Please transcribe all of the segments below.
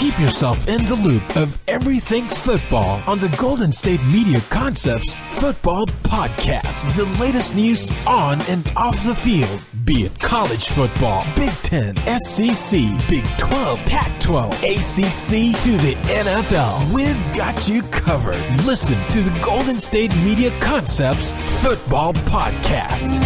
Keep yourself in the loop of everything football on the Golden State Media Concepts Football Podcast. The latest news on and off the field, be it college football, Big Ten, SEC, Big 12, Pac-12, ACC to the NFL. We've got you covered. Listen to the Golden State Media Concepts Football Podcast.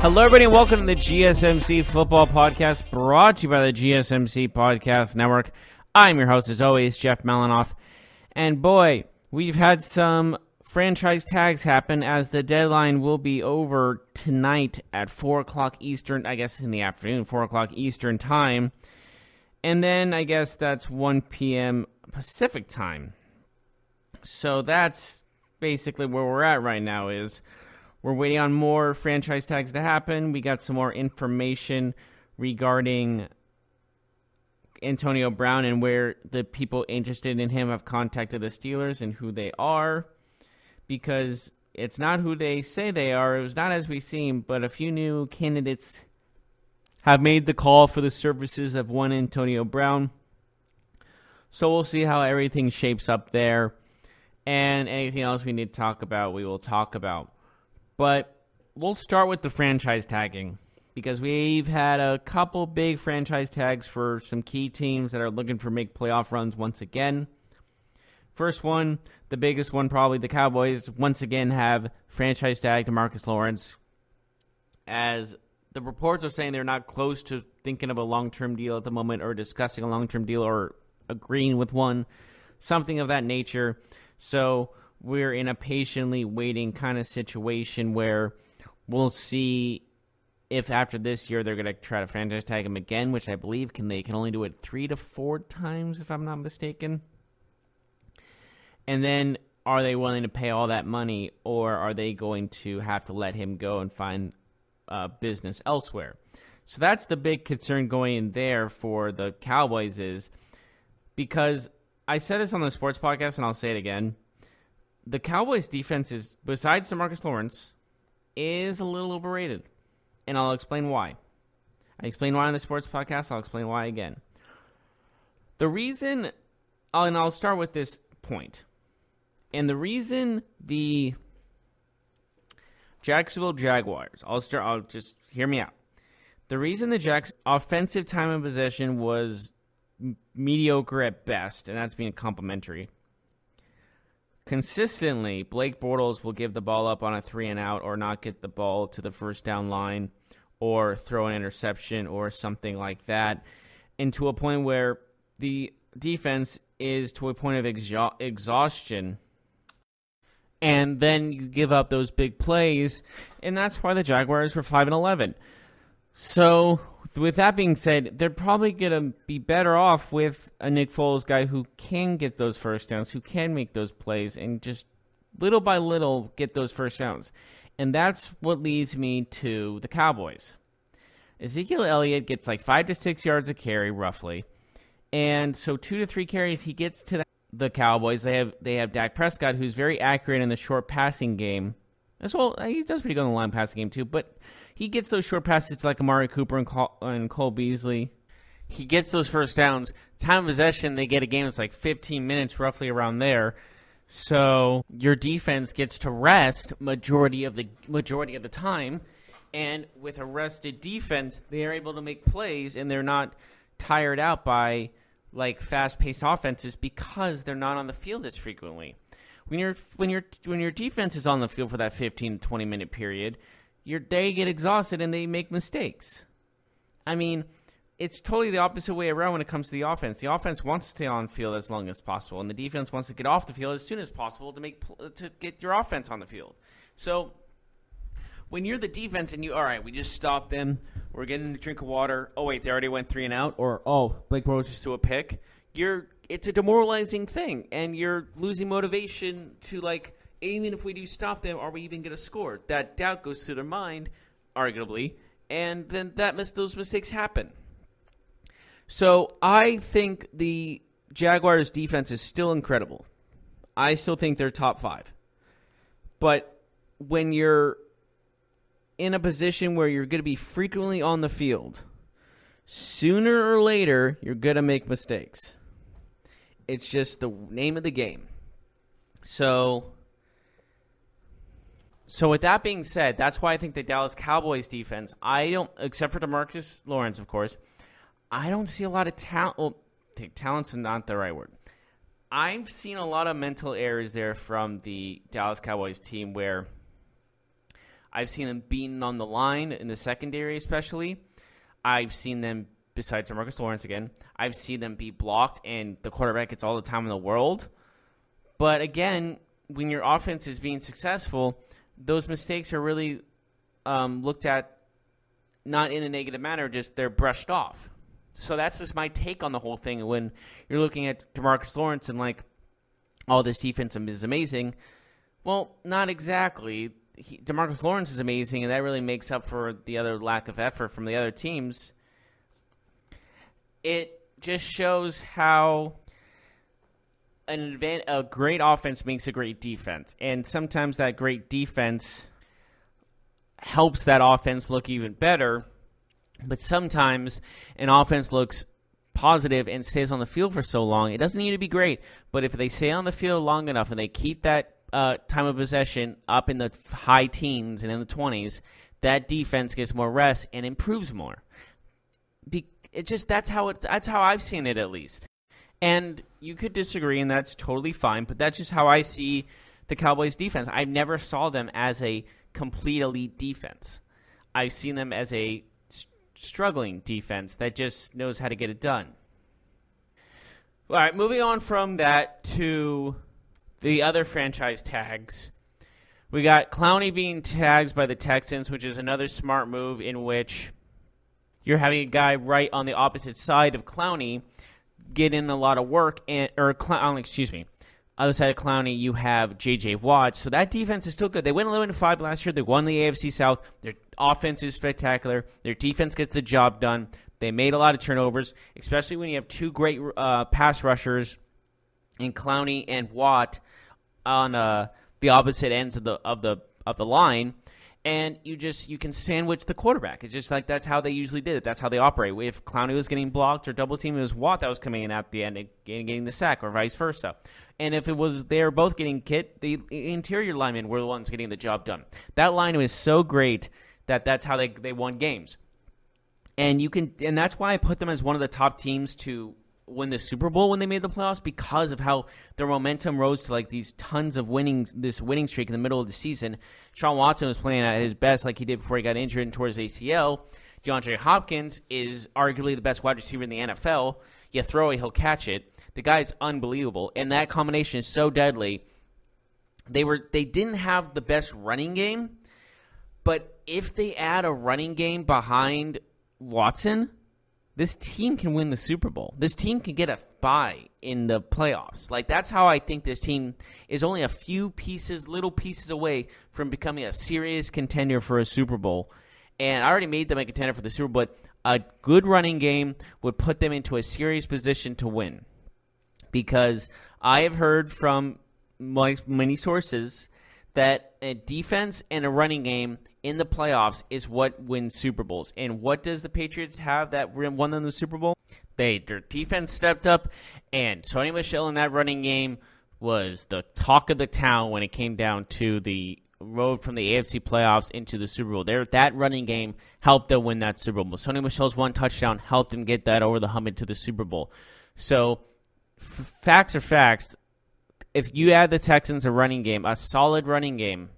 Hello, everybody, and welcome to the GSMC Football Podcast, brought to you by the GSMC Podcast Network. I'm your host, as always, Jeff Malinoff. And boy, we've had some franchise tags happen, as the deadline will be over tonight at 4 o'clock Eastern, I guess in the afternoon, 4 o'clock Eastern time. And then I guess that's 1 p.m. Pacific time. So that's basically where we're at right now is we're waiting on more franchise tags to happen. We got some more information regarding Antonio Brown and where the people interested in him have contacted the Steelers and who they are. Because it's not who they say they are. It was not as we seem, but a few new candidates have made the call for the services of one Antonio Brown. So we'll see how everything shapes up there. And anything else we need to talk about, we will talk about. But we'll start with the franchise tagging because we've had a couple big franchise tags for some key teams that are looking for make playoff runs once again. First one, the biggest one probably, the Cowboys once again have franchise tagged Marcus Lawrence, as the reports are saying they're not close to thinking of a long-term deal at the moment or discussing a long-term deal or agreeing with one, something of that nature. So we're in a patiently waiting kind of situation where we'll see if after this year they're going to try to franchise tag him again, which I believe they can only do it 3 to 4 times, if I'm not mistaken. And then are they willing to pay all that money, or are they going to have to let him go and find business elsewhere? So that's the big concern going in there for the Cowboys, is because I said this on the sports podcast and I'll say it again. The Cowboys' defense is, besides DeMarcus Lawrence, is a little overrated. And I'll explain why. I explained why on the sports podcast. I'll explain why again. The reason, and I'll start with this point. And the reason the Jacksonville Jaguars, I'll just hear me out. The reason the Jags' offensive time of possession was mediocre at best, and that's being complimentary. Consistently, Blake Bortles will give the ball up on a 3-and-out or not get the ball to the first down line or throw an interception or something like that, and to a point where the defense is to a point of exhaustion, and then you give up those big plays, and that's why the Jaguars were 5-11. So with that being said, they're probably going to be better off with a Nick Foles guy who can get those first downs, who can make those plays, and just little by little get those first downs. And that's what leads me to the Cowboys. Ezekiel Elliott gets like 5 to 6 yards a carry, roughly. And so 2 to 3 carries, he gets to the Cowboys. They have Dak Prescott, who's very accurate in the short passing game. As well, he does pretty good in the long passing game too, but he gets those short passes to like Amari Cooper and Cole Beasley. He gets those first downs. Time of possession, they get a game that's like 15 minutes, roughly around there. So your defense gets to rest majority of the time, and with a rested defense, they are able to make plays, and they're not tired out by like fast-paced offenses because they're not on the field as frequently. When your defense is on the field for that 15 to 20 minute period, they get exhausted and they make mistakes. I mean, it's totally the opposite way around when it comes to the offense. The offense wants to stay on field as long as possible, and the defense wants to get off the field as soon as possible to get your offense on the field. So when you're the defense and all right, we just stopped them. We're getting a drink of water. Oh, wait, they already went 3 and out. Or, Blake Bortles just threw a pick. It's a demoralizing thing, and you're losing motivation to, like, even if we do stop them, are we even going to score? That doubt goes through their mind, arguably, and then those mistakes happen. So I think the Jaguars' defense is still incredible. I still think they're top 5. But when you're in a position where you're going to be frequently on the field, sooner or later, you're going to make mistakes. It's just the name of the game. So with that being said, that's why I think the Dallas Cowboys defense, except for DeMarcus Lawrence, of course, I don't see a lot of talent. Well, talent's not the right word. I've seen a lot of mental errors there from the Dallas Cowboys team where I've seen them beaten on the line in the secondary especially. I've seen them, besides DeMarcus Lawrence again, I've seen them be blocked and the quarterback gets all the time in the world. But again, when your offense is being successful, those mistakes are really looked at not in a negative manner, just they're brushed off. So that's just my take on the whole thing. When you're looking at DeMarcus Lawrence and like, oh, this defense is amazing. Well, not exactly. DeMarcus Lawrence is amazing, and that really makes up for the other lack of effort from the other teams. It just shows how a great offense makes a great defense. And sometimes that great defense helps that offense look even better. But sometimes an offense looks positive and stays on the field for so long, it doesn't need to be great. But if they stay on the field long enough and they keep that time of possession up in the high teens and in the 20s, that defense gets more rest and improves more. That's how I've seen it, at least. And you could disagree, and that's totally fine, but that's just how I see the Cowboys defense. I never saw them as a complete elite defense. I've seen them as a struggling defense that just knows how to get it done. All right, moving on from that to the other franchise tags. We got Clowney being tagged by the Texans, which is another smart move in which you're having a guy right on the opposite side of Clowney get in a lot of work. Other side of Clowney, you have J.J. Watt. So that defense is still good. They went 11-5 last year. They won the AFC South. Their offense is spectacular. Their defense gets the job done. They made a lot of turnovers, especially when you have two great pass rushers in Clowney and Watt on the opposite ends of the line, and you can sandwich the quarterback. It's just like that's how they usually did it. That's how they operate. If Clowney was getting blocked or double teamed, it was Watt that was coming in at the end and getting the sack, or vice versa. And if it was they were both getting hit, the interior linemen were the ones getting the job done. That line was so great that's how they won games. And that's why I put them as one of the top teams to win the Super Bowl when they made the playoffs, because of how their momentum rose to like these tons of this winning streak in the middle of the season. Sean Watson was playing at his best like he did before he got injured and tore his ACL. DeAndre Hopkins is arguably the best wide receiver in the NFL. You throw it, he'll catch it. The guy's unbelievable, and that combination is so deadly. They didn't have the best running game, but if they add a running game behind Watson, this team can win the Super Bowl. This team can get a bye in the playoffs. Like, that's how I think this team is only a few little pieces away from becoming a serious contender for a Super Bowl. And I already made them a contender for the Super Bowl, but a good running game would put them into a serious position to win. Because I have heard from many sources that a defense and a running game in the playoffs is what wins Super Bowls. And what does the Patriots have that won them the Super Bowl? Their defense stepped up, and Sony Michel in that running game was the talk of the town when it came down to the road from the AFC playoffs into the Super Bowl. That running game helped them win that Super Bowl. Sony Michel's one touchdown helped them get that over the hump into the Super Bowl. So facts are facts. If you add the Texans a running game, a solid running game,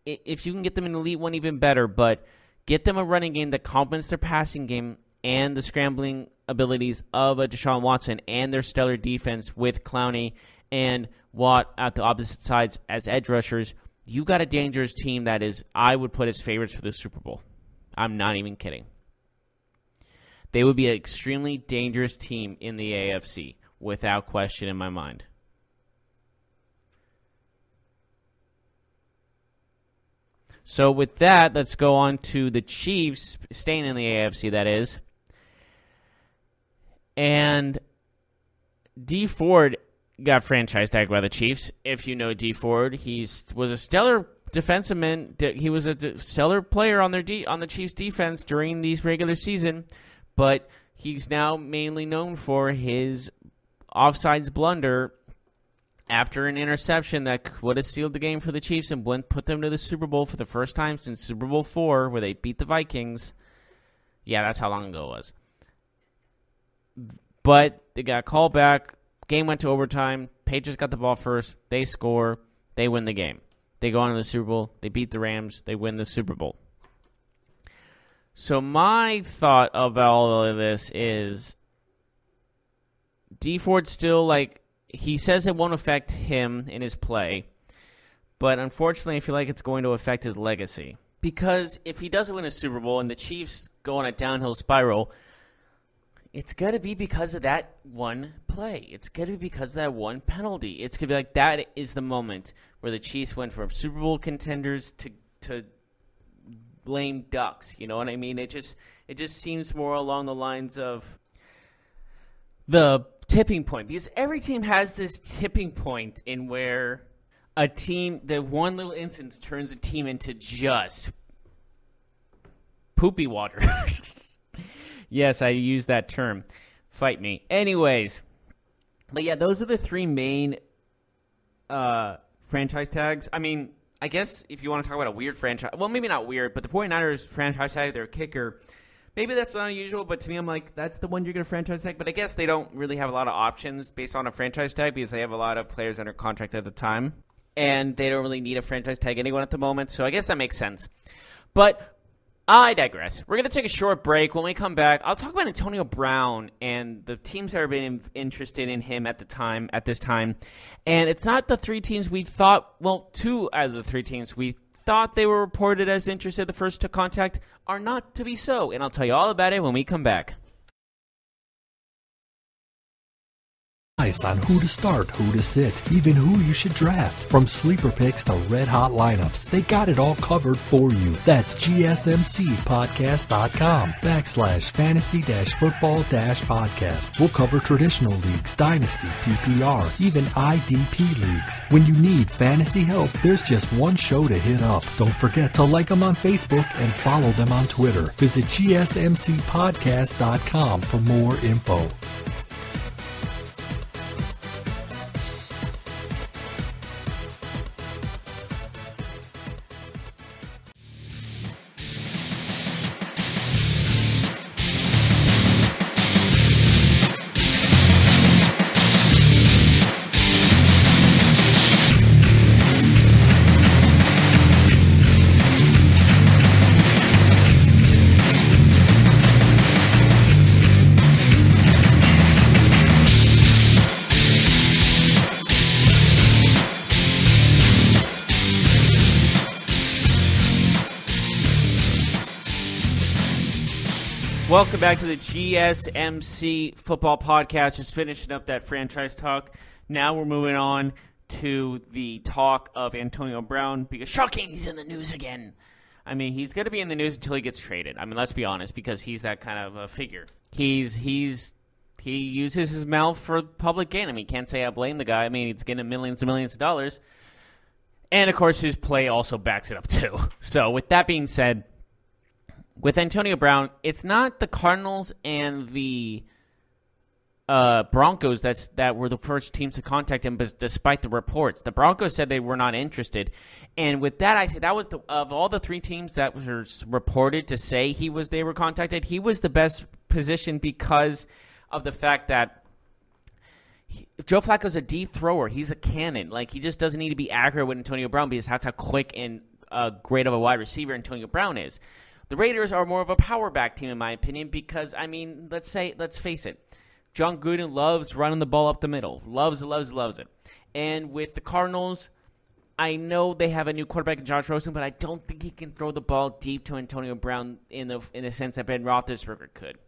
if you can get them an elite one, even better, but get them a running game that complements their passing game and the scrambling abilities of a Deshaun Watson and their stellar defense with Clowney and Watt at the opposite sides as edge rushers, you got a dangerous team that is, I would put as favorites for the Super Bowl. I'm not even kidding. They would be an extremely dangerous team in the AFC, without question in my mind. So with that, let's go on to the Chiefs, staying in the AFC, that is. And Dee Ford got franchise tagged by the Chiefs. If you know Dee Ford, he was a stellar defenseman. He was a stellar player on the Chiefs defense during the regular season, but he's now mainly known for his offsides blunder after an interception that would have sealed the game for the Chiefs and put them to the Super Bowl for the first time since Super Bowl IV, where they beat the Vikings. Yeah, that's how long ago it was. But they got called back. Game went to overtime. Patriots got the ball first. They score. They win the game. They go on to the Super Bowl. They beat the Rams. They win the Super Bowl. So my thought of all of this is Dee Ford still, he says it won't affect him in his play, but unfortunately I feel like it's going to affect his legacy. Because if he doesn't win a Super Bowl and the Chiefs go on a downhill spiral, it's going to be because of that one play. It's going to be because of that one penalty. It's going to be like that is the moment where the Chiefs went from Super Bowl contenders to lame ducks. You know what I mean? It just seems more along the lines of the tipping point. Because every team has this tipping point in where a team, the one little instance turns a team into just poopy water. Yes, I use that term. Fight me. Anyways, but yeah, those are the three main franchise tags. I mean, I guess if you want to talk about a weird franchise, well, maybe not weird, but the 49ers franchise tag their kicker, maybe that's not unusual, but to me, I'm like, that's the one you're going to franchise tag. But I guess they don't really have a lot of options based on a franchise tag because they have a lot of players under contract at the time, and they don't really need a franchise tag anyone at the moment, so I guess that makes sense. But I digress. We're going to take a short break. When we come back, I'll talk about Antonio Brown and the teams that have been interested in him at this time. And it's not the three teams we thought, well, two out of the three teams we thought they were reported as interested, the first to contact, are not to be so. And I'll tell you all about it when we come back. On who to start, who to sit, even who you should draft. From sleeper picks to red hot lineups, they got it all covered for you. That's GSMCpodcast.com/fantasy-football-podcast. We'll cover traditional leagues, dynasty, PPR, even IDP leagues. When you need fantasy help, there's just one show to hit up. Don't forget to like them on Facebook and follow them on Twitter. Visit GSMCpodcast.com for more info. Welcome back to the GSMC Football Podcast. Just finishing up that franchise talk. Now we're moving on to the talk of Antonio Brown because, shocking, he's in the news again. I mean, he's going to be in the news until he gets traded. I mean, let's be honest, because he's that kind of a figure. He uses his mouth for public gain. I mean, you can't say I blame the guy. I mean, he's getting millions and millions of dollars. And, of course, his play also backs it up, too. So, with that being said, with Antonio Brown, it's not the Cardinals and the Broncos that were the first teams to contact him, but despite the reports. The Broncos said they were not interested. And with that, I said that was of all the three teams that were reported to say they were contacted, he was the best position because of the fact that Joe Flacco's a deep thrower. He's a cannon. Like, he just doesn't need to be accurate with Antonio Brown because that's how quick and great of a wide receiver Antonio Brown is. The Raiders are more of a power back team, in my opinion, because, I mean, let's face it. John Gruden loves running the ball up the middle. Loves it. And with the Cardinals, I know they have a new quarterback in Josh Rosen, but I don't think he can throw the ball deep to Antonio Brown in the sense that Ben Roethlisberger could.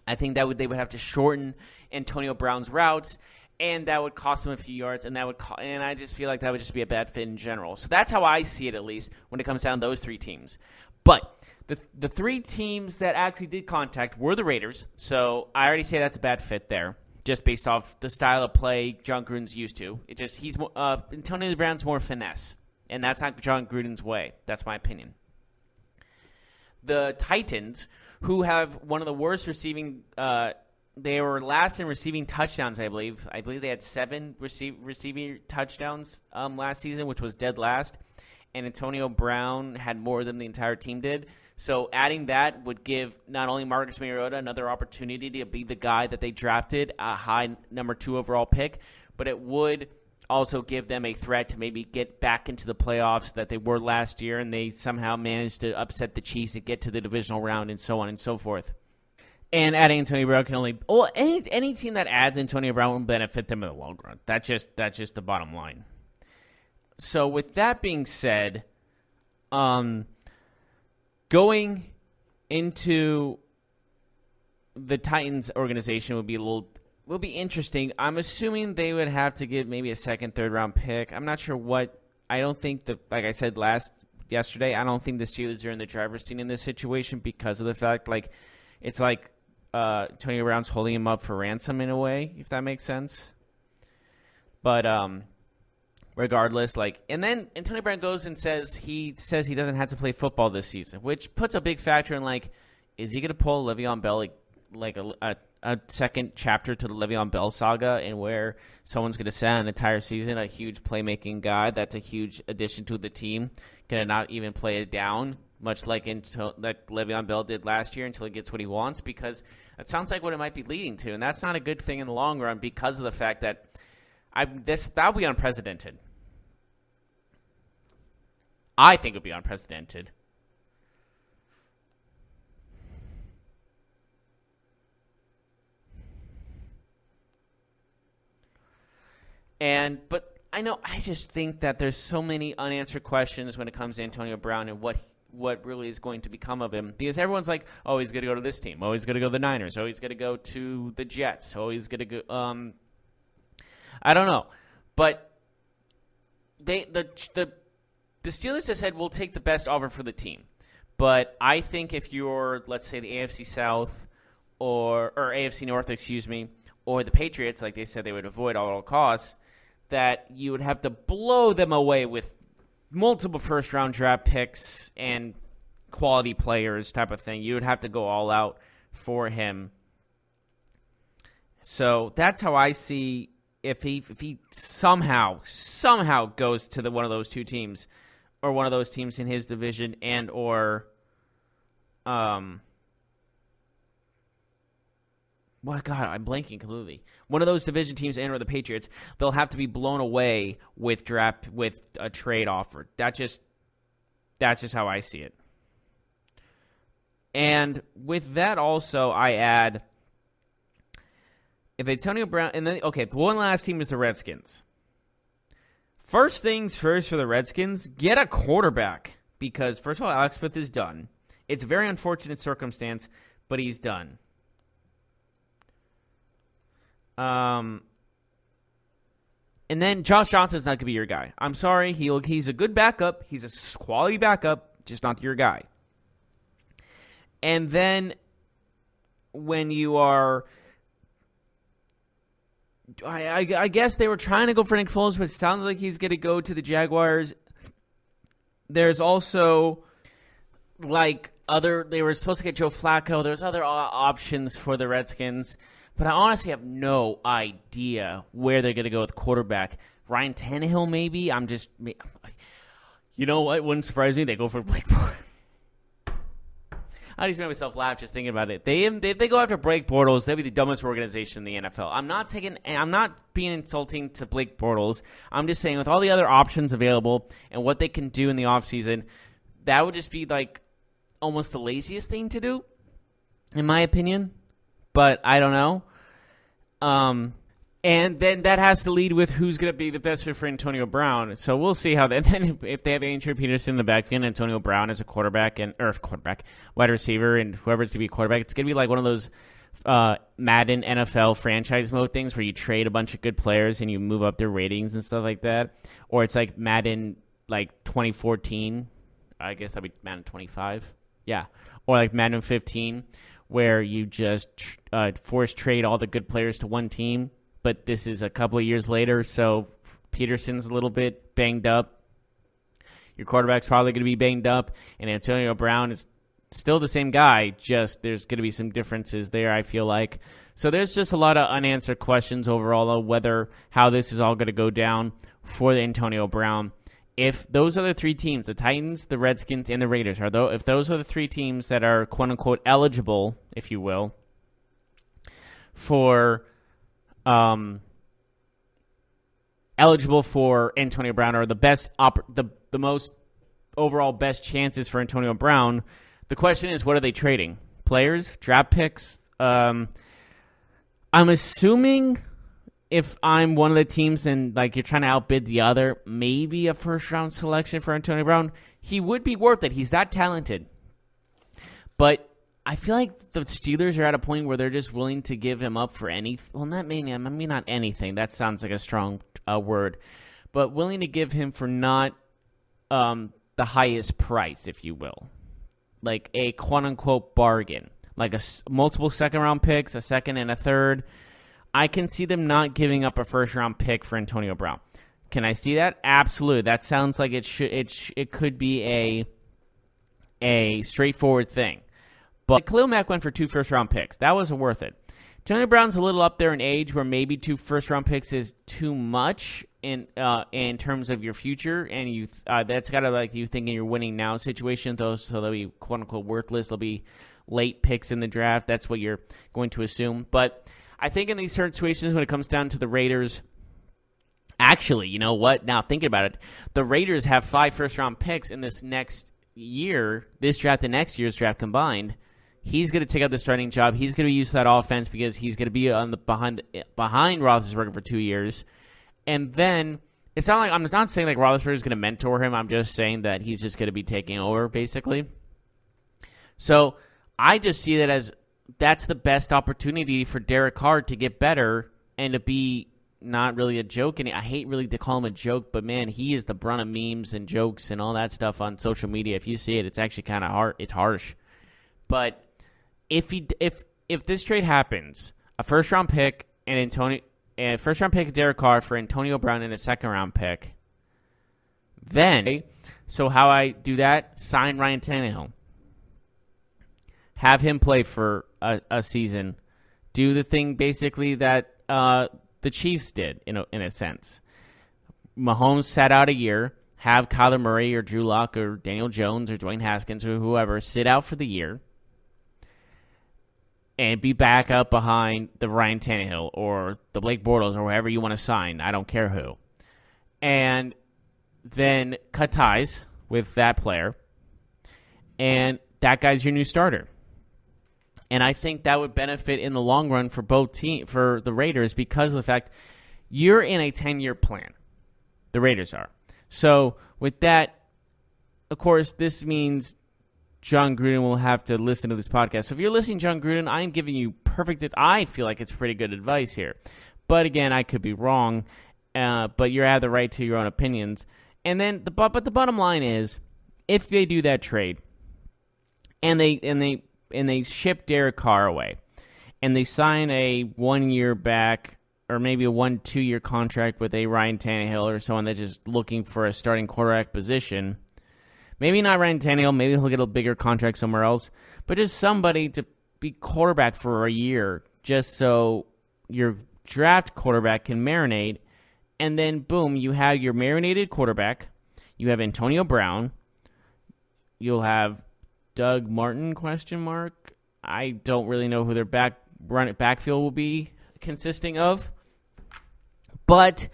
I think they would have to shorten Antonio Brown's routes, and that would cost him a few yards, and I just feel like that would just be a bad fit in general. So that's how I see it, at least, when it comes down to those three teams. But the three teams that actually did contact were the Raiders, so I already say that's a bad fit there, just based off the style of play John Gruden's used to. Antonio Brown's more finesse, and that's not John Gruden's way. That's my opinion. The Titans, who have one of the worst receiving they were last in receiving touchdowns, I believe. I believe they had 7 receiving touchdowns last season, which was dead last. And Antonio Brown had more than the entire team did. So adding that would give not only Marcus Mariota another opportunity to be the guy that they drafted, a high number 2 overall pick, but it would also give them a threat to maybe get back into the playoffs that they were last year, and they somehow managed to upset the Chiefs and get to the divisional round and so on and so forth. And adding Antonio Brown can only any team that adds Antonio Brown will benefit them in the long run. That's just the bottom line. So with that being said, going into the Titans organization would be interesting. I'm assuming they would have to give maybe a second, third round pick. I'm not sure what. I don't think like I said yesterday, I don't think the Steelers are in the driver's seat in this situation because of the fact it's like Antonio Brown's holding him up for ransom in a way, if that makes sense. But regardless, and then Antonio Brown goes and says he doesn't have to play football this season, which puts a big factor in is he going to pull Le'Veon Bell a second chapter to the Le'Veon Bell saga, and where someone's going to sit an entire season, a huge playmaking guy that's a huge addition to the team, going to not even play it down, much like Le'Veon Bell did last year until he gets what he wants, because that sounds like what it might be leading to, and that's not a good thing in the long run because of the fact that that'll be unprecedented. I think it'll be unprecedented. But I just think that there's so many unanswered questions when it comes to Antonio Brown and what really is going to become of him, because everyone's like, oh, he's going to go to this team, oh, he's going to go to the Niners, oh, he's going to go to the Jets, oh, he's going to go I don't know, but the Steelers just said we'll take the best offer for the team. But I think if you're, let's say, the AFC South or AFC North, or the Patriots, like they said they would avoid at all costs, that you would have to blow them away with multiple first-round draft picks and quality players type of thing. You would have to go all out for him. So that's how I see if he somehow goes to one of those two teams, or one of those teams in his division, and or well, God, I'm blanking completely. One of those division teams and or the Patriots, they'll have to be blown away with a trade offer. That's just how I see it. And with that also, I add, if Antonio Brown, and then, okay, the one last team is the Redskins. First things first for the Redskins, get a quarterback. Because, first of all, Alex Smith is done. It's a very unfortunate circumstance, but he's done. And then Josh Johnson's not going to be your guy. I'm sorry. He's a good backup. He's a quality backup, just not your guy. And then when you are, I guess they were trying to go for Nick Foles, but it sounds like he's going to go to the Jaguars. There's also they were supposed to get Joe Flacco. There's other options for the Redskins. But I honestly have no idea where they're going to go with quarterback. Ryan Tannehill, maybe? You know what? Wouldn't surprise me. They go for Blake Bortles. I just made myself laugh just thinking about it. If they go after Blake Bortles, they'll be the dumbest organization in the NFL. I'm not being insulting to Blake Bortles. I'm just saying with all the other options available and what they can do in the offseason, that would just be almost the laziest thing to do, in my opinion. But I don't know. And then that has to lead with who's going to be the best fit for Antonio Brown. So we'll see how that. And then if they have Adrian Peterson in the backfield, Antonio Brown as a wide receiver, and whoever's to be quarterback, it's going to be like one of those Madden NFL franchise mode things where you trade a bunch of good players and you move up their ratings and stuff like that. Or it's like Madden like 2014. I guess that'd be Madden 25. Yeah. Or like Madden 15, where you just force trade all the good players to one team. But this is a couple of years later, so Peterson's a little bit banged up. Your quarterback's probably going to be banged up, and Antonio Brown is still the same guy, just there's going to be some differences there, I feel like. So there's just a lot of unanswered questions overall of how this is all going to go down for the Antonio Brown. If those are the three teams, the Titans, the Redskins, and the Raiders, if those are the three teams that are quote-unquote eligible, if you will, for eligible for Antonio Brown, or the most overall best chances for Antonio Brown, the question is, what are they trading? Players? Draft picks? I'm assuming if I'm one of the teams and like you're trying to outbid the other, maybe a first-round selection for Antonio Brown. He would be worth it. He's that talented. But I feel like the Steelers are at a point where they're just willing to give him up for not anything. That sounds like a strong word. But willing to give him for not the highest price, if you will. Like a quote-unquote bargain. Like multiple second-round picks, a second and a third. I can see them not giving up a first-round pick for Antonio Brown. Can I see that? Absolutely. That sounds like it could be a straightforward thing. But Khalil Mack went for 2 first-round picks. That was worth it. Antonio Brown's a little up there in age where maybe 2 first-round picks is too much in terms of your future, and that's got to like you thinking you're winning now situation. So they'll be quote-unquote worthless. They'll be late picks in the draft. That's what you're going to assume. But I think in these certain situations when it comes down to the Raiders, actually, you know what? Now thinking about it, the Raiders have 5 first-round picks in this next year, this draft and next year's draft combined. He's going to take out the starting job. He's going to be used to that offense because he's going to be on the behind Roethlisberger for 2 years. And then it's not like I'm not saying like Roethlisberger is going to mentor him. I'm just saying that he's just going to be taking over basically. So I just see that as that's the best opportunity for Derek Carr to get better and to be not really a joke. And I hate really to call him a joke, but man, he is the brunt of memes and jokes and all that stuff on social media. If you see it, it's actually kind of hard. It's harsh. But if this trade happens, a first round pick and first round pick Derek Carr for Antonio Brown and a second round pick, then so how I do that? Sign Ryan Tannehill, have him play for a season, do the thing basically that the Chiefs did in a sense. Mahomes sat out a year. Have Kyler Murray or Drew Lock or Daniel Jones or Dwayne Haskins or whoever sit out for the year and be back up behind the Ryan Tannehill or the Blake Bortles or whoever you want to sign. I don't care who. And then cut ties with that player. And that guy's your new starter. And I think that would benefit in the long run for for the Raiders because of the fact you're in a 10-year plan. The Raiders are. So with that, of course, this means John Gruden will have to listen to this podcast. So if you're listening, John Gruden, I'm giving you I feel like it's pretty good advice here. But again, I could be wrong. But you have the right to your own opinions. And then, but the bottom line is, if they do that trade, and they ship Derek Carr away, and they sign a 1 year back, or maybe a 1-2 year contract with a Ryan Tannehill or someone that's just looking for a starting quarterback position. Maybe not Ryan Tannehill. Maybe he'll get a bigger contract somewhere else. But just somebody to be quarterback for a year just so your draft quarterback can marinate. And then, boom, you have your marinated quarterback. You have Antonio Brown. You'll have Doug Martin, ? I don't really know who their backfield will be consisting of. But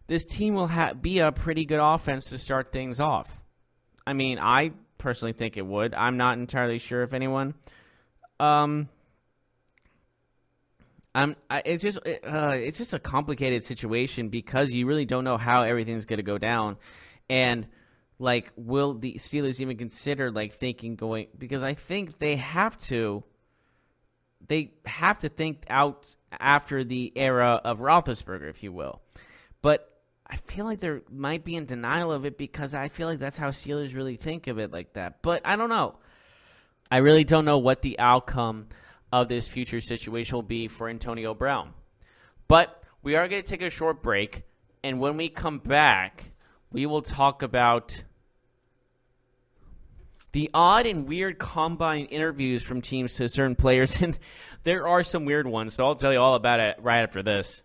this team will be a pretty good offense to start things off. I mean, I personally think it would. I'm not entirely sure if anyone. It's just a complicated situation because you really don't know how everything's going to go down, and like, will the Steelers even consider like thinking going? Because I think they have to. They have to think out after the era of Roethlisberger, if you will. But I feel like they might be in denial of it because I feel like that's how Steelers really think of it like that. But I don't know. I really don't know what the outcome of this future situation will be for Antonio Brown. But we are going to take a short break, and when we come back, we will talk about the odd and weird combine interviews from teams to certain players, and there are some weird ones, so I'll tell you all about it right after this.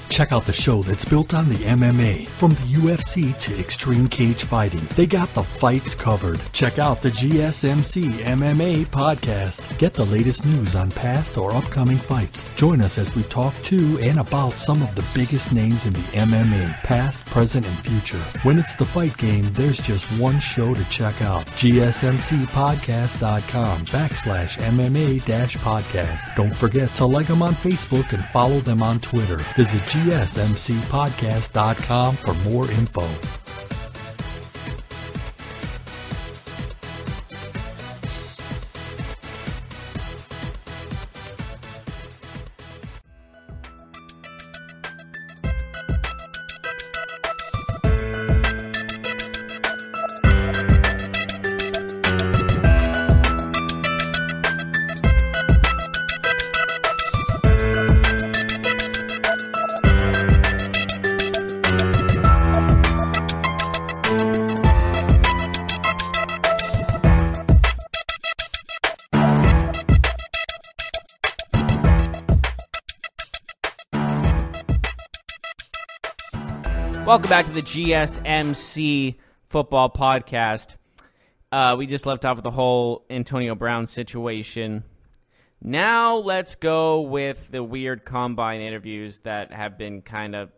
Check out the show that's built on the MMA. From the UFC to extreme cage fighting, they got the fights covered. Check out the GSMC MMA podcast. Get the latest news on past or upcoming fights. Join us as we talk to and about some of the biggest names in the MMA, past, present, and future. When it's the fight game, there's just one show to check out. GSMCpodcast.com/MMA-podcast. Don't forget to like them on Facebook and follow them on Twitter. Visit GSMCpodcast.com for more info. Welcome back to the GSMC Football Podcast. We just left off with the whole Antonio Brown situation. Now let's go with the weird combine interviews that have been kind of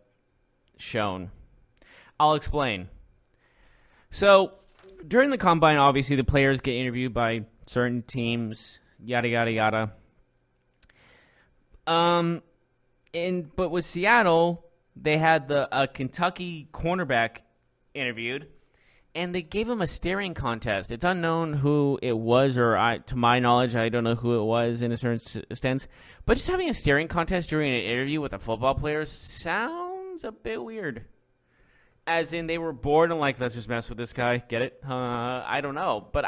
shown. I'll explain. So, during the combine, obviously, the players get interviewed by certain teams, yada, yada, yada. But with Seattle, they had a Kentucky cornerback interviewed, and they gave him a staring contest. It's unknown who it was, to my knowledge, I don't know who it was in a certain sense. But just having a staring contest during an interview with a football player sounds a bit weird. As in, they were bored and like, let's just mess with this guy. Get it? I don't know. But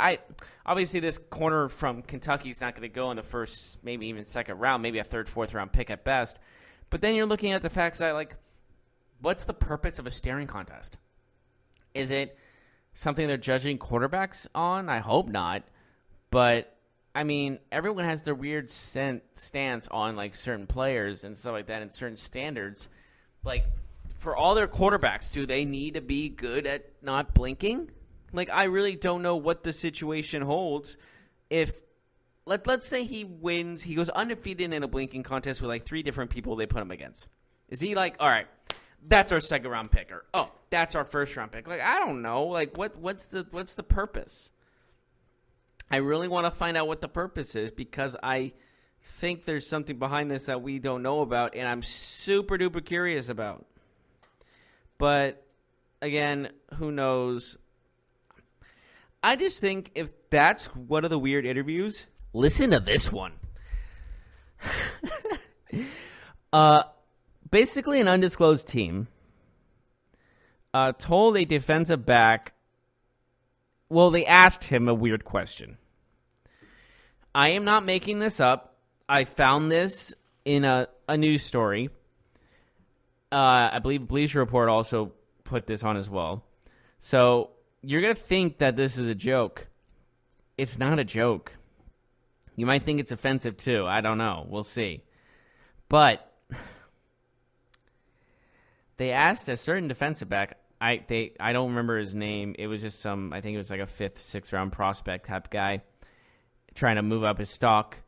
obviously this corner from Kentucky is not going to go in the first, maybe even second round, maybe a third, fourth round pick at best. But then you're looking at the facts that, like, what's the purpose of a staring contest? Is it something they're judging quarterbacks on? I hope not. But, I mean, everyone has their weird stance on, like, certain players and stuff like that and certain standards. Like, for all their quarterbacks, do they need to be good at not blinking? Like, I really don't know what the situation holds. If, let's say he wins, he goes undefeated in a blinking contest with, like, 3 different people they put him against. Is he like, all right, that's our second round pick, or oh, that's our first round pick? Like, I don't know. Like, what's the purpose? I really want to find out what the purpose is because I think there's something behind this that we don't know about, and I'm super duper curious about. But again, who knows? I just think if that's one of the weird interviews, listen to this one. Basically, an undisclosed team told a defensive back, well, they asked him a weird question. I am not making this up. I found this in a news story. I believe Bleacher Report also put this on as well. So you're going to think that this is a joke. It's not a joke. You might think it's offensive too. I don't know. We'll see. But they asked a certain defensive back. I don't remember his name. It was just I think it was like a 5th, 6th round prospect type guy trying to move up his stock.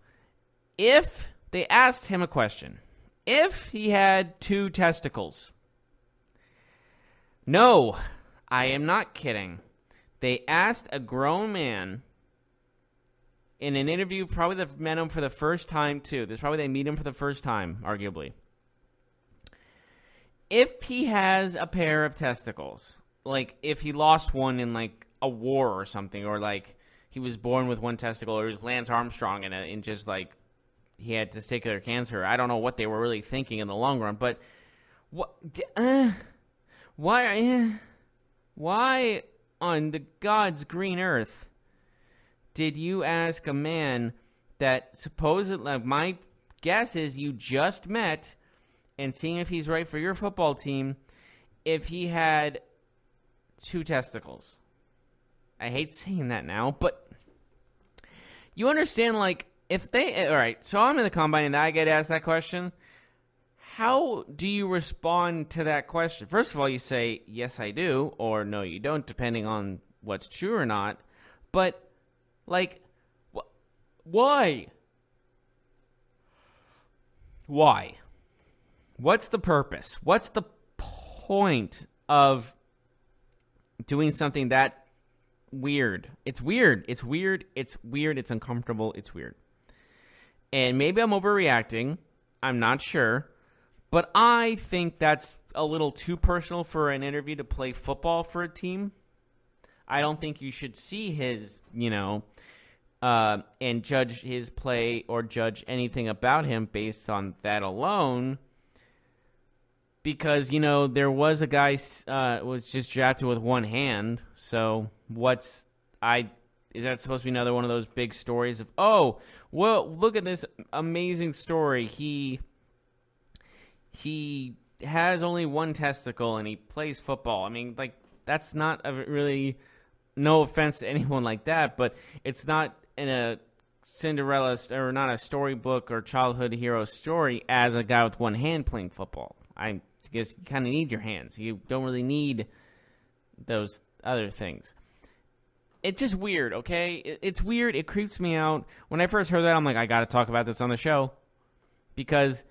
If they asked him a question, if he had 2 testicles. No, I am not kidding. They asked a grown man in an interview, probably they met him for the first time, too. This probably they meet him for the first time, arguably. If he has a pair of testicles, like if he lost one in like a war or something, or like he was born with one testicle, or he was Lance Armstrong and just like he had testicular cancer. I don't know what they were really thinking in the long run, but why on the God's green earth did you ask a man that supposedly, like, my guess is you just met and seeing if he's right for your football team if he had 2 testicles? I hate saying that now, but you understand, like, if they, all right, so I'm in the combine and I get asked that question. How do you respond to that question? First of all, you say, yes, I do, or no, you don't, depending on what's true or not. But, like, why? Why? What's the purpose? What's the point of doing something that weird? It's weird. It's weird. It's weird. It's uncomfortable. It's weird. And maybe I'm overreacting. I'm not sure. But I think that's a little too personal for an interview to play football for a team. I don't think you should see his, and judge his play or judge anything about him based on that alone. Because, there was a guy was just drafted with one hand. So is that supposed to be another one of those big stories of, oh, well, look at this amazing story. He has only one testicle and he plays football. I mean, like, that's not a really, no offense to anyone like that, but it's not in a Cinderella or not a storybook or childhood hero story as a guy with one hand playing football. I guess you kind of need your hands. You don't really need those other things. It's just weird, okay? It's weird. It creeps me out. When I first heard that, I'm like, I got to talk about this on the show. Because,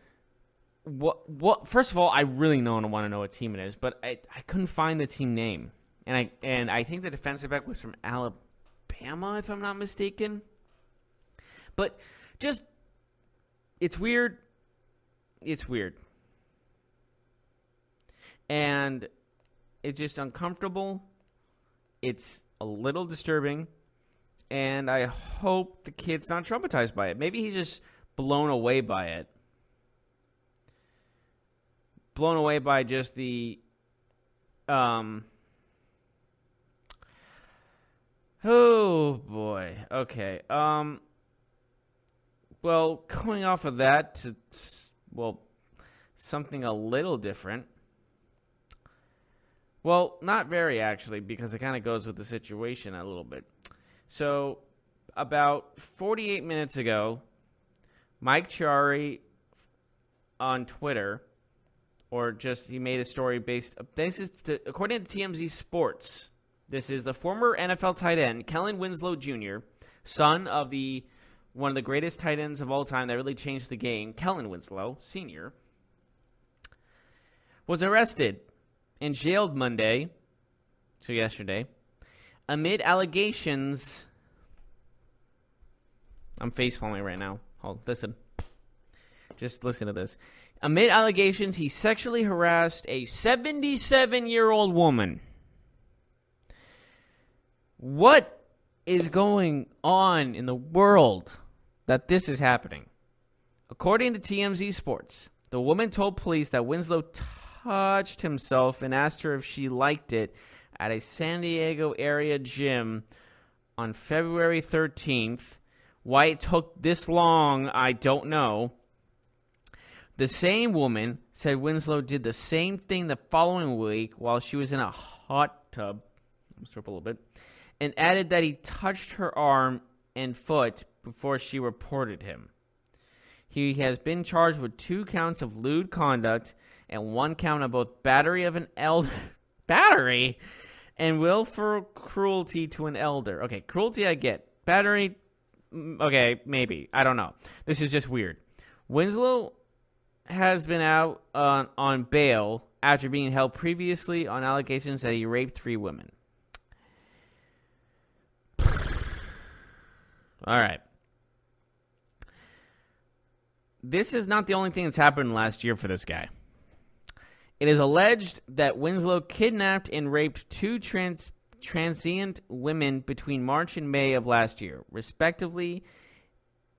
first of all, I really want to know what team it is, but I couldn't find the team name. And I think the defensive back was from Alabama, if I'm not mistaken. But just, it's weird. It's weird. And it's just uncomfortable. It's a little disturbing. And I hope the kid's not traumatized by it. Maybe he's just blown away by it. Blown away by just the oh boy. Okay. Well, going off of that to something a little different. Well, not very actually, because it kind of goes with the situation a little bit. So, about 48 minutes ago, Mike Chiari on Twitter, or just he made a story based. This is according to TMZ Sports. This is the former NFL tight end Kellen Winslow Jr., son of one of the greatest tight ends of all time that really changed the game, Kellen Winslow Sr., was arrested and jailed Monday, so yesterday, amid allegations. I'm facepalming right now. Listen. Just listen to this. Amid allegations, he sexually harassed a 77-year-old woman. What is going on in the world that this is happening? According to TMZ Sports, the woman told police that Winslow touched himself and asked her if she liked it at a San Diego area gym on February 13th. Why it took this long, I don't know. The same woman said Winslow did the same thing the following week while she was in a hot tub. Let me strip a little bit. And added that he touched her arm and foot before she reported him. He has been charged with 2 counts of lewd conduct and 1 count of both battery of an elder. Battery? And willful cruelty to an elder. Okay, cruelty I get. Battery, okay, maybe. I don't know. This is just weird. Winslow has been out on bail after being held previously on allegations that he raped 3 women. All right. This is not the only thing that's happened last year for this guy. It is alleged that Winslow kidnapped and raped two transient women between March and May of last year, respectively,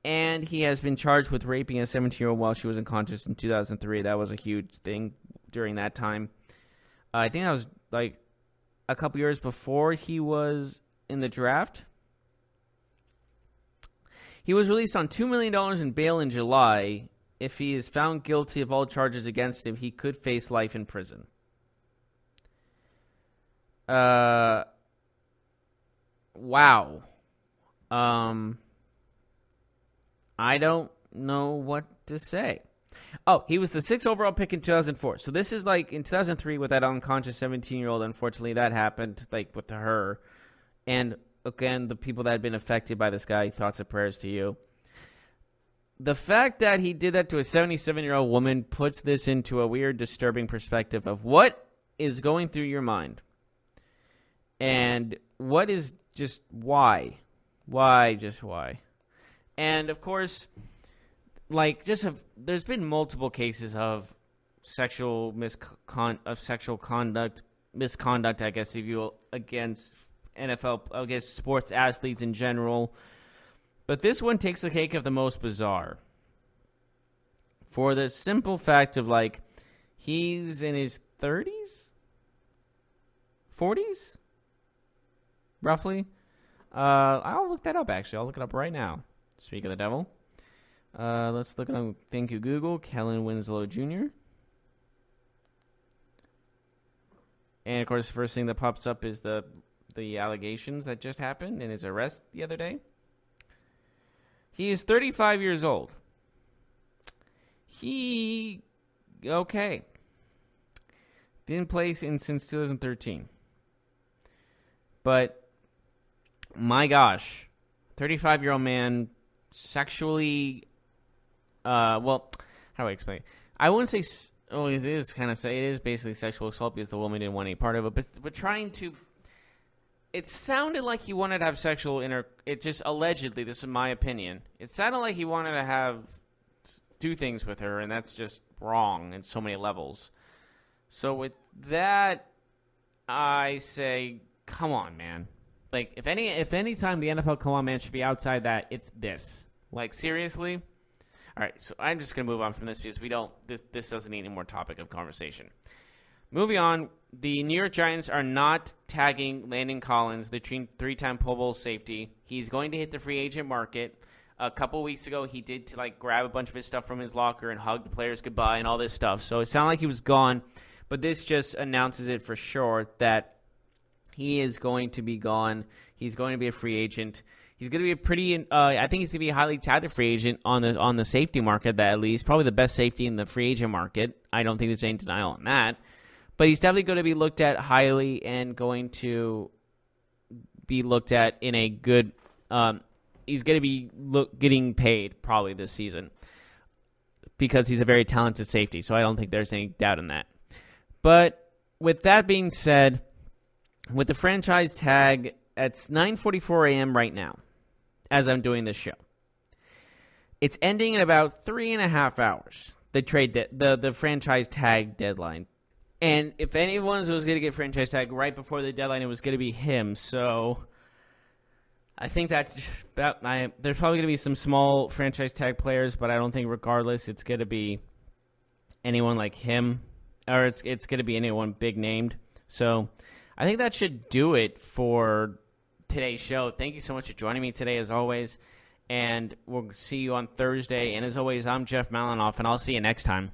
and he has been charged with raping a 17-year-old while she was unconscious in 2003. That was a huge thing during that time. I think that was like a couple years before he was in the draft. He was released on $2 million in bail in July. If he is found guilty of all charges against him, he could face life in prison. Wow. I don't know what to say. Oh, he was the 6th overall pick in 2004. So this is like in 2003 with that unconscious 17-year-old. Unfortunately, that happened like with her. And again, the people that had been affected by this guy, thoughts and prayers to you. The fact that he did that to a 77-year-old woman puts this into a weird, disturbing perspective of what is going through your mind. And what is just why? Why, just why? And, of course, like, there's been multiple cases of sexual misconduct, I guess, if you will, against NFL, against sports athletes in general. But this one takes the cake of the most bizarre. For the simple fact of, like, he's in his 30s? 40s? Roughly? I'll look that up, actually. I'll look it up right now. Speak of the devil. Let's look at thank you, Google. Kellen Winslow Jr. And, of course, the first thing that pops up is the allegations that just happened and his arrest the other day. He is 35 years old. Okay. Didn't play since 2013. But, my gosh, 35-year-old man sexually, well, how do I explain it? I wouldn't say, it is kind of say, it is basically sexual assault because the woman didn't want any part of it, but trying to, it sounded like he wanted to have sexual it just allegedly, this is my opinion, it sounded like he wanted to do things with her, and that's just wrong in so many levels. So with that, I say, come on, man. Like, if any time the NFL come on, man, should be outside that, it's this. Like, seriously? All right, so I'm just going to move on from this because this doesn't need any more topic of conversation. Moving on, the New York Giants are not tagging Landon Collins, the three-time Pro Bowl safety. He's going to hit the free agent market. A couple weeks ago, he did grab a bunch of his stuff from his locker and hug the players goodbye and all this stuff. So it sounded like he was gone, but this just announces it for sure that he is going to be gone. He's going to be a free agent. He's going to be I think he's going to be a highly touted free agent on the safety market, at least. Probably the best safety in the free agent market. I don't think there's any denial on that. But he's definitely going to be looked at highly and going to be looked at in a good he's going to be getting paid probably this season because he's a very talented safety. So I don't think there's any doubt in that. But with that being said, with the franchise tag, it's 9:44 a.m. right now as I'm doing this show. It's ending in about 3.5 hours, the franchise tag deadline. And if anyone was going to get franchise tag right before the deadline, it was going to be him. So I think there's probably going to be some small franchise tag players, but I don't think regardless it's going to be anyone like him, or it's going to be anyone big named. So I think that should do it for today's show. Thank you so much for joining me today, as always. And we'll see you on Thursday. And as always, I'm Jeff Malinoff, and I'll see you next time.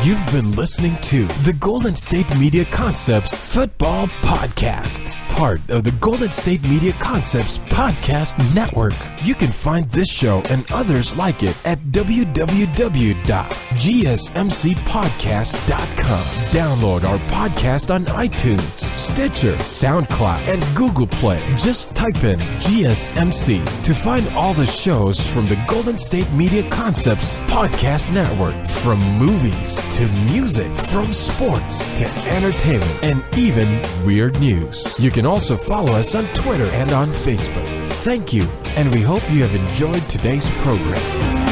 You've been listening to the Golden State Media Concepts Football Podcast, part of the Golden State Media Concepts Podcast Network. You can find this show and others like it at www.gsmcpodcast.com. Download our podcast on iTunes, Stitcher, SoundCloud, and Google Play. Just type in GSMC to find all the shows from the Golden State Media Concepts Podcast Network, from movies, to music, from sports to entertainment, and even weird news. You can also follow us on Twitter and on Facebook. Thank you, and we hope you have enjoyed today's program.